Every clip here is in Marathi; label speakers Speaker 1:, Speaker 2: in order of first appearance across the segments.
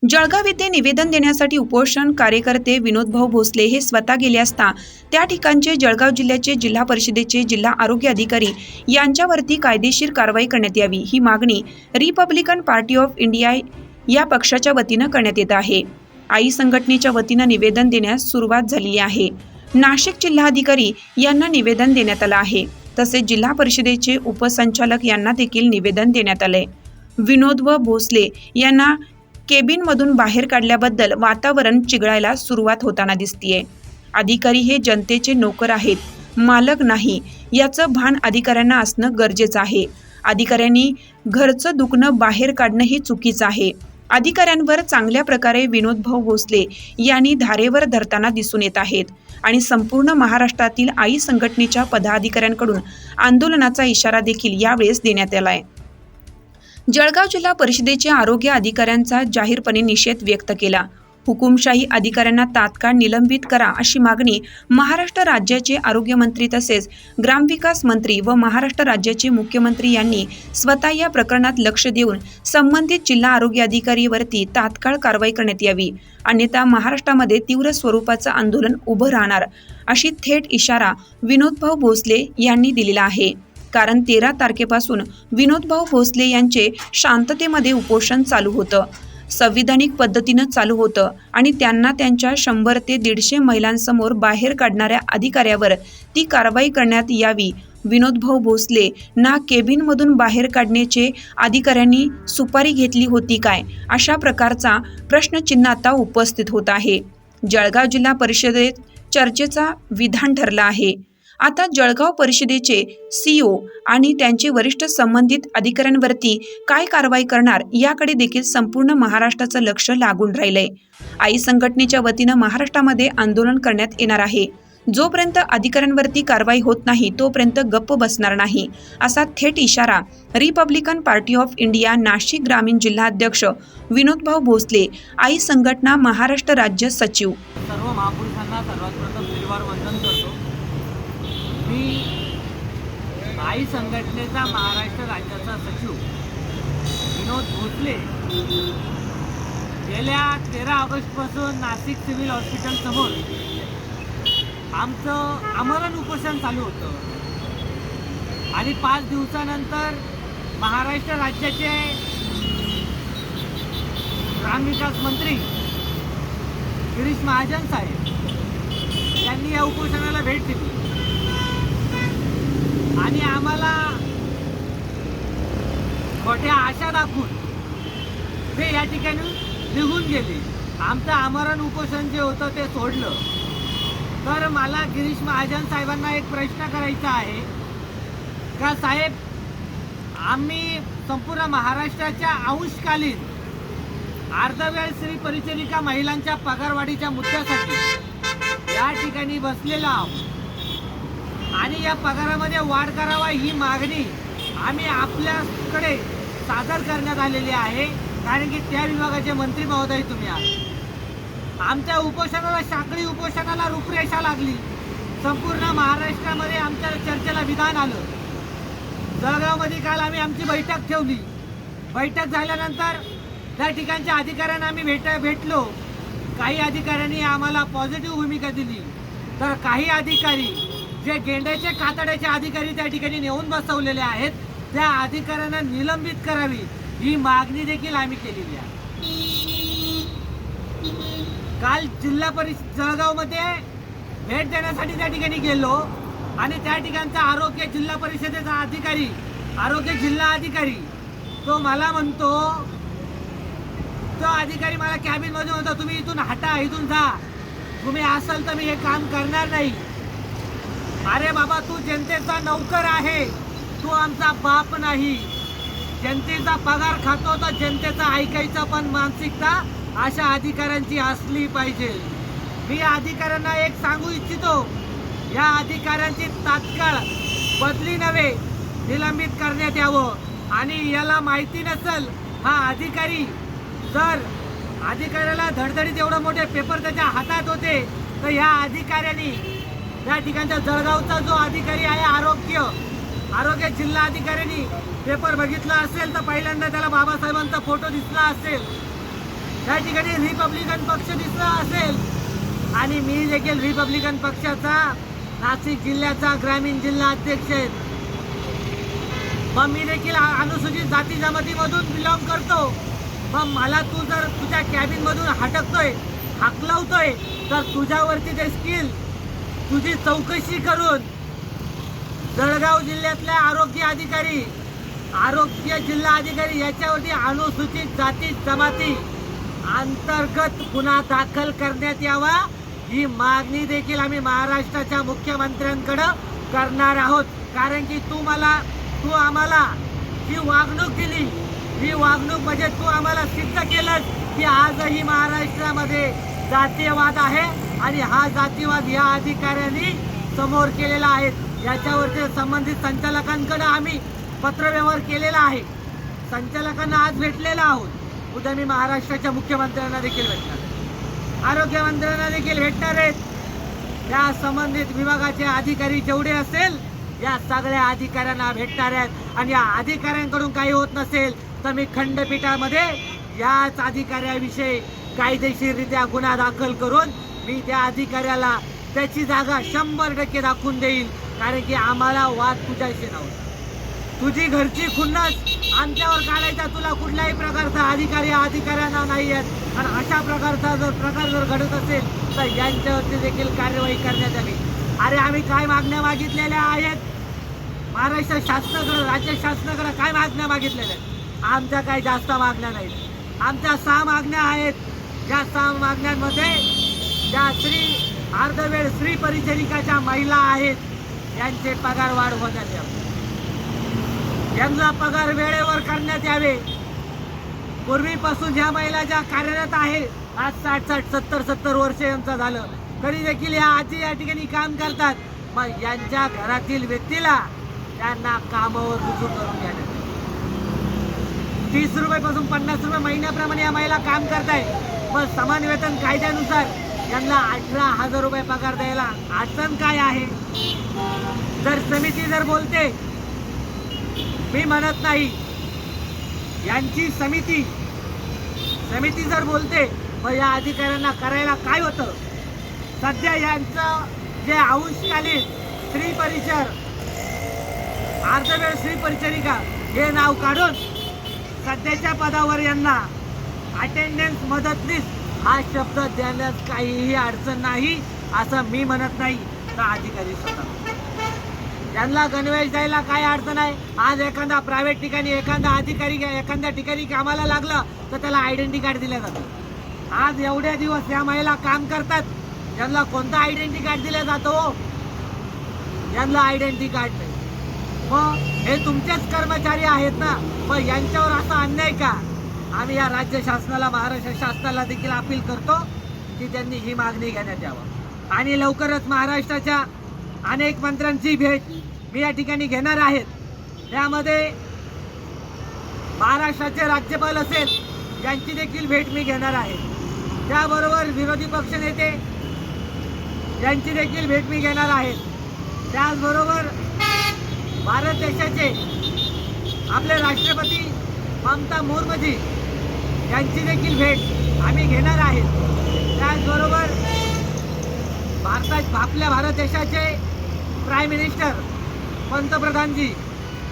Speaker 1: जळगाव येथे निवेदन देण्यासाठी उपोषण कार्यकर्ते विनोदभाऊ भोसले हे स्वतः गेले असता त्या ठिकाणचे जळगाव जिल्ह्याचे जिल्हा परिषदेचे जिल्हा आरोग्य अधिकारी यांच्यावरती कायदेशीर कारवाई करण्यात यावी ही मागणी रिपब्लिकन पार्टी ऑफ इंडिया या पक्षाच्या वतीनं करण्यात येत आहे। आई संघटनेच्या वतीनं निवेदन देण्यास सुरुवात झाली आहे। नाशिक जिल्हाधिकारी यांना निवेदन देण्यात आलं आहे। तसेच जिल्हा परिषदेचे उपसंचालक यांना देखील निवेदन देण्यात आले। विनोद व भोसले यांना केबिनमधून बाहेर काढल्याबद्दल वातावरण चिघळायला सुरुवात होताना दिसतीये। अधिकारी हे जनतेचे नोकर आहेत, मालक नाही, याचं भान अधिकाऱ्यांना असणं गरजेचं आहे। अधिकाऱ्यांनी घरचं दुखणं बाहेर काढणं हे चुकीचं आहे। अधिकाऱ्यांवर चांगल्या प्रकारे विनोदभाऊ भोसले यांनी धारेवर धरताना दिसून येत आहेत आणि संपूर्ण महाराष्ट्रातील आई संघटनेच्या पदाधिकाऱ्यांकडून आंदोलनाचा इशारा देखील यावेळेस देण्यात आलाय। जळगाव जिल्हा परिषदेचे आरोग्य अधिकाऱ्यांचा जाहीरपणे निषेध व्यक्त केला। हुकुमशाही अधिकाऱ्यांना तात्काळ निलंबित करा अशी मागणी महाराष्ट्र राज्याचे आरोग्यमंत्री तसेच ग्रामविकास मंत्री व महाराष्ट्र राज्याचे मुख्यमंत्री यांनी स्वतः या प्रकरणात लक्ष देऊन संबंधित जिल्हा आरोग्य अधिकारीवरती तात्काळ कारवाई करण्यात यावी, अन्यथा महाराष्ट्रामध्ये तीव्र स्वरूपाचं आंदोलन उभं राहणार अशी थेट इशारा विनोदभाऊ भोसले यांनी दिलेला आहे। कारण 13 तारखेपासून विनोदभाऊ भोसले यांचे शांततेमध्ये उपोषण चालू होतं, संविधानिक पद्धतीनं चालू होतं आणि त्यांना त्यांच्या 100 ते 150 महिलांसमोर बाहेर काढणाऱ्या अधिकाऱ्यावर ती कारवाई करण्यात यावी। विनोदभाऊ भोसले ना केबिनमधून बाहेर काढण्याचे अधिकाऱ्यांनी सुपारी घेतली होती काय, अशा प्रकारचा प्रश्नचिन्ह आता उपस्थित होत आहे। जळगाव जिल्हा परिषदेत चर्चेचा विधान ठरला आहे। आता जळगाव परिषदेचे CEO आणि त्यांचे वरिष्ठ संबंधित अधिकाऱ्यांवरती काय कारवाई करणार याकडे देखील संपूर्ण महाराष्ट्राचं लक्ष लागून राहिलंय। आई संघटनेच्या वतीनं महाराष्ट्रामध्ये आंदोलन करण्यात येणार आहे। जोपर्यंत अधिकाऱ्यांवरती कारवाई होत नाही तोपर्यंत गप्प बसणार नाही, असा थेट इशारा Republican party of India Nashik ग्रामीण जिल्हाध्यक्ष विनोदभाऊ भोसले, आई संघटना महाराष्ट्र राज्य सचिव।
Speaker 2: सर्व महापुरुषांना सर्वात प्रथम श्रीवार वंदन करतो। मी आई संघटनेचा महाराष्ट्र राज्याचा सचिव विनोद भोसले गेल्या 13 ऑगस्टपासून नाशिक सिव्हिल हॉस्पिटल समोर आमचं आमरण उपोषण चालू होतं आणि 5 दिवसानंतर महाराष्ट्र राज्याचे ग्रामविकास मंत्री गिरीश महाजन साहेब यांनी या उपोषणाला भेट दिली आणि आम्हाला खोट्या आशा दाखवून ते या ठिकाणी निघून गेले। आमचं आमरण उपोषण जे होतं ते सोडलं। तर मला गिरीश महाजन साहेबांना एक प्रश्न करायचा आहे का साहेब, आम्ही संपूर्ण महाराष्ट्राच्या अंशकालीन अर्धवेळ स्त्री परिचारिका महिलांच्या पगारवाढीच्या मुद्द्यासाठी या ठिकाणी बसलेलो आहोत आणि या पगारामध्ये वाढ करावा ही मागणी आम्ही आपल्याकडे सादर करण्यात आलेली आहे, कारण की त्या विभागाचे मंत्री महोदय तुम्ही आहात। आमच्या उपोषणाला साखळी उपोषणाला रूपरेषा लागली। संपूर्ण महाराष्ट्रामध्ये आमच्या चर्चेला विधान आलं। जळगावमध्ये काल आम्ही आमची बैठक ठेवली। बैठक झाल्यानंतर त्या ठिकाणच्या अधिकाऱ्यांना आम्ही भेटलो। काही अधिकाऱ्यांनी आम्हाला पॉझिटिव्ह भूमिका दिली, तर काही अधिकारी जे गेंड्याचे कातड्याचे अधिकारी त्या ठिकाणी नेऊन बसवलेले आहेत त्या अधिकाऱ्यांना निलंबित करावी ही मागणी देखील आम्ही केलेली आहे। काल जिल्हा परिषद जळगावमध्ये भेट देण्यासाठी त्या ठिकाणी गेलो आणि त्या ठिकाणचा आरोग्य जिल्हा परिषदेचा अधिकारी, आरोग्य जिल्हा अधिकारी तो मला म्हणतो, तो अधिकारी मला कॅबिनमध्ये म्हणतो तुम्ही इथून हटा, इथून जा, तुम्ही असाल तर मी हे काम करणार नाही। अरे बाबा, तू जनतेचा नौकर आहे, तू आमचा बाप नाही। जनतेचा पगार खातो तर जनतेचा ऐकायचा पण मानसिकता अशा अधिकाऱ्यांची असली पाहिजे। मी अधिकाऱ्यांना एक सांगू इच्छितो, या अधिकाऱ्यांची तात्काळ बदली नव्हे निलंबित करण्यात यावं। आणि याला माहिती नसेल हा अधिकारी, जर अधिकाऱ्याला धडधडीत एवढे मोठे पेपर त्याच्या हातात होते तर या अधिकाऱ्यांनी त्या ठिकाणच्या जळगावचा जो अधिकारी आहे आरोग्य जिल्हा अधिकाऱ्यांनी पेपर बघितला असेल तर पहिल्यांदा त्याला बाबासाहेबांचा फोटो दिसला असेल। त्या ठिकाणी रिपब्लिकन पक्ष दिसला असेल आणि मी देखील रिपब्लिकन पक्षाचा नाशिक जिल्ह्याचा ग्रामीण जिल्हा अध्यक्ष आहे. मग मी देखील अनुसूचित जाती जमातीमधून बिलॉंग करतो. मग मला तू जर तुझ्या कॅबिनमधून हटकतोय, हाकलवतोय, तर तुझ्यावरती ते स्किल तुझी चौकशी करून जळगाव जिल्ह्यातल्या आरोग्य जिल्हा अधिकारी याच्यावरती अनुसूचित जाती जमाती अंतर्गत गुन्हा दाखल करण्यात यावा, ही मागणी देखील आम्ही महाराष्ट्राच्या मुख्यमंत्र्यांकडे करणार आहोत. कारण की तू आम्हाला जी वागणूक दिली, ही वागणूक म्हणजे तू आम्हाला सिद्ध केलं की आजही महाराष्ट्रामध्ये जातीयवाद आहे आणि हा जातीयवाद या अधिकाऱ्यांनी समोर केलेला आहे. याच्यावरती संबंधित संचालकांकडे आम्ही पत्रव्यवहार केलेला आहे. संचालकांना आज भेटलेला आहोत. उद्या मी महाराष्ट्राच्या मुख्यमंत्र्यांना देखील भेटणार आहे, आरोग्यमंत्र्यांना देखील भेटणार आहेत. या संबंधित विभागाचे अधिकारी जेवढे असेल या सगळ्या अधिकाऱ्यांना भेटणार आहेत आणि या अधिकाऱ्यांकडून काही होत नसेल तर मी खंडपीठामध्ये याच अधिकाऱ्याविषयी कायदेशीररित्या गुन्हा दाखल करून मी त्या अधिकाऱ्याला त्याची जागा 100% दाखवून देईल. कारण की आम्हाला वाद तुझ्याशी नव्हता. तुझी घरची खुन्नस आमच्यावर काढायचा तुला कुठल्याही प्रकारचा अधिकाऱ्यांना नाही आहेत. आणि अशा प्रकारचा प्रकार जर घडत असेल तर यांच्यावरती देखील कार्यवाही करण्यात आली. अरे आम्ही काय मागण्या मागितलेल्या आहेत महाराष्ट्र शासनाकडे, राज्य शासनाकडे काय मागण्या मागितलेल्या आहेत? आमच्या काही जास्त मागण्या नाहीत. आमच्या 6 मागण्या आहेत. या 6 मागण्यांमध्ये ज्या अर्धवेळ स्त्री परिचारिकाच्या महिला आहेत यांचे पगार वाढ होण्यात यावे, यांना पगार वेळेवर करण्यात यावे. पूर्वीपासून ज्या महिला ज्या कार्यरत आहे, आज 60-70 वर्ष यांचं झालं तरी देखील या आजी या ठिकाणी काम करतात. मग यांच्या घरातील व्यक्तीला त्यांना कामावर रुजू करून घ्यायला 30 रुपयापासून 50 रुपये महिन्याप्रमाणे या महिला काम करताय. मग समान वेतन कायद्यानुसार यांना 18,000 रुपये पगार द्यायला अडचण काय आहे? जर समिती जर बोलते, मी म्हणत नाही, यांची समिती जर बोलते मग या अधिकाऱ्यांना करायला काय होतं? सध्या यांचं जे अंशकालीन स्त्री परिचर, अर्धवेळ स्त्री परिचारिका हे नाव काढून सध्याच्या पदावर यांना अटेंडन्स मदतनीस हा शब्द देण्यास काहीही अडचण नाही असं मी म्हणत नाही, तर अधिकारी स्वतः यांना गणवेश द्यायला काय अडचण आहे? आज एखादा प्रायव्हेट ठिकाणी एखादा अधिकारी एखाद्या ठिकाणी कामाला लागलं तर त्याला आयडेंटिटी कार्ड दिलं जातं. आज एवढे दिवस या महिला काम करतात, यांना कोणता आयडेंटिटी कार्ड दिला जातो? यांना आयडेंटिटी कार्ड नाही. मग हे तुमचेच कर्मचारी आहेत ना, मग यांच्यावर असा अन्याय का? आम्ही या राज्य शासनाला, महाराष्ट्र शासनाला देखील अपील करतो की त्यांनी ही मागणी घेण्यात यावं. आणि लवकरच महाराष्ट्राच्या अनेक मंत्र्यांची भेट मी या ठिकाणी घेणार आहेत. त्यामध्ये महाराष्ट्राचे राज्यपाल असेल यांची देखील भेट मी घेणार आहे. त्याबरोबर विरोधी पक्ष नेते यांची देखील भेट मी घेणार आहे. त्याचबरोबर भारत देशाचे आपले राष्ट्रपती ममता मुर्मूजी यांची देखील भेट आम्ही घेणार आहेत. त्याचबरोबर आपल्या भारत देशाचे प्राईम मिनिस्टर पंतप्रधानजी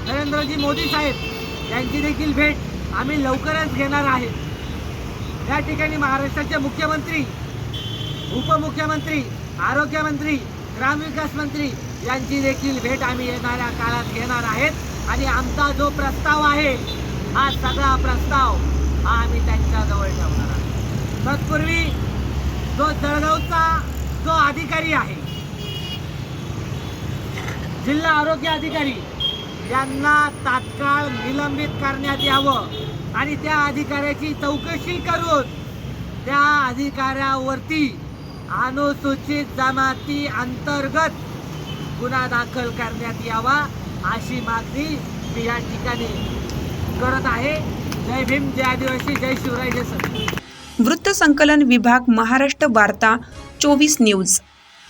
Speaker 2: नरेंद्रजी मोदी साहेब यांची देखील भेट आम्ही लवकरच घेणार आहेत. या ठिकाणी महाराष्ट्राचे मुख्यमंत्री, उपमुख्यमंत्री, आरोग्यमंत्री, ग्रामविकास मंत्री यांची देखील भेट आम्ही येणाऱ्या काळात घेणार आहेत. आणि आमचा जो प्रस्ताव आहे, हा सगळा प्रस्ताव हा आम्ही त्यांच्याजवळ ठेवणार आहे. तत्पूर्वी जो जळगावचा जो अधिकारी आहे, जिल्हा आरोग्य अधिकारी, यांना तात्काळ निलंबित करण्यात यावं आणि त्या अधिकाऱ्याची चौकशी करून त्या अधिकाऱ्यावरती अनुसूचित जमाती अंतर्गत गुन्हा दाखल करण्यात यावा अशी मागणी मी या ठिकाणी करत आहे. जय भीम, जय आदिवासी, जय शिवराय, जय सर.
Speaker 1: वृत्तसंकलन विभाग, महाराष्ट्र वार्ता 24 न्यूज.